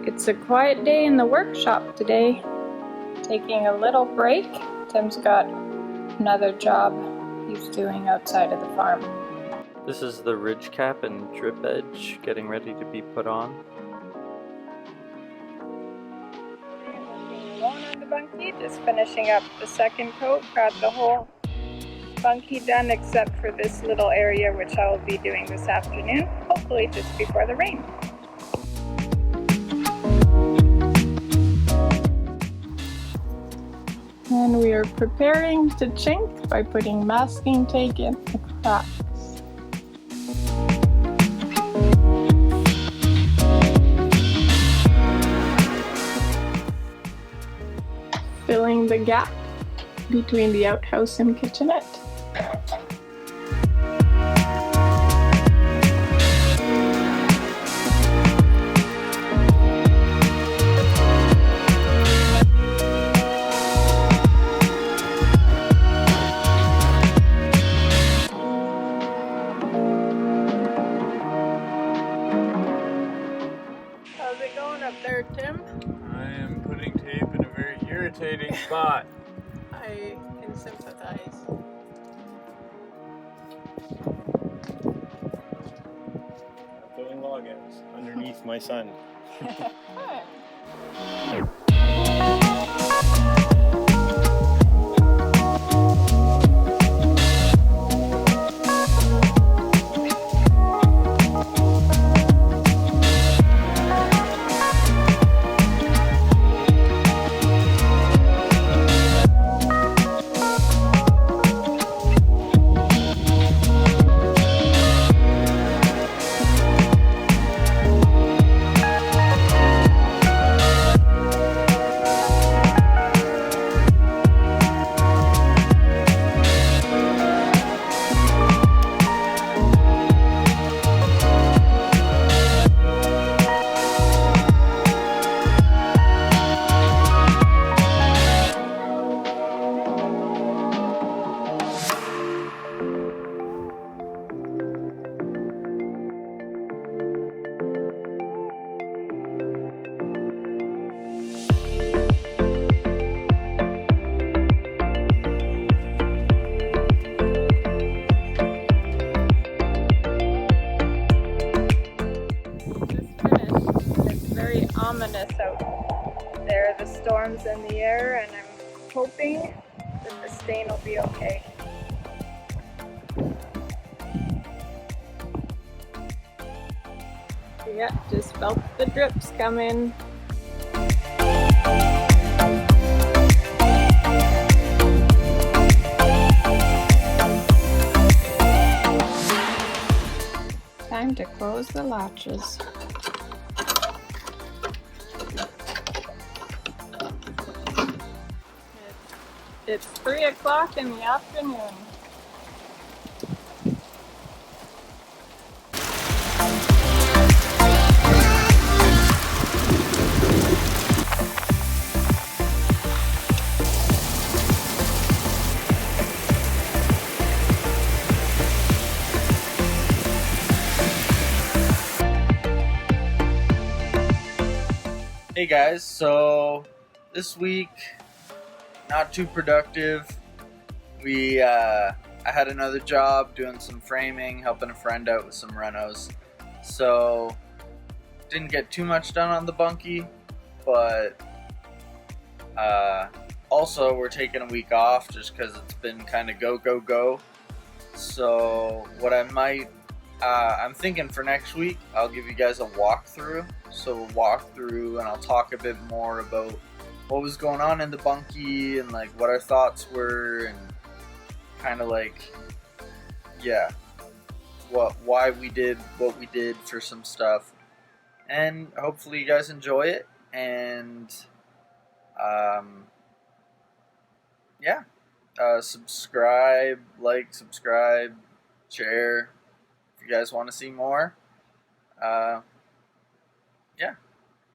It's a quiet day in the workshop today. Taking a little break. Tim's got another job he's doing outside of the farm. This is the ridge cap and drip edge getting ready to be put on. Alone on the bunkie, just finishing up the second coat. Got the whole bunkie done except for this little area, which I will be doing this afternoon, hopefully just before the rain. And we are preparing to chink by putting masking tape in the cracks. Filling the gap between the outhouse and kitchenette. How's it going up there, Tim? I am putting tape in a very irritating spot. I can sympathize. I'm putting log ends underneath my son. Ominous out there, the storm's in the air, and I'm hoping that the stain will be okay. Yeah, just felt the drips coming. Time to close the latches. It's 3 o'clock in the afternoon. Hey guys, so this week not too productive. I had another job doing some framing, helping a friend out with some renos. So didn't get too much done on the bunkie, but also we're taking a week off just because it's been kind of go. So what I'm thinking for next week, I'll give you guys a walkthrough. So we'll walk through and I'll talk a bit more about what was going on in the bunkie and like what our thoughts were and kind of like, yeah, why we did what we did for some stuff. And hopefully you guys enjoy it. And subscribe, share if you guys want to see more. Yeah.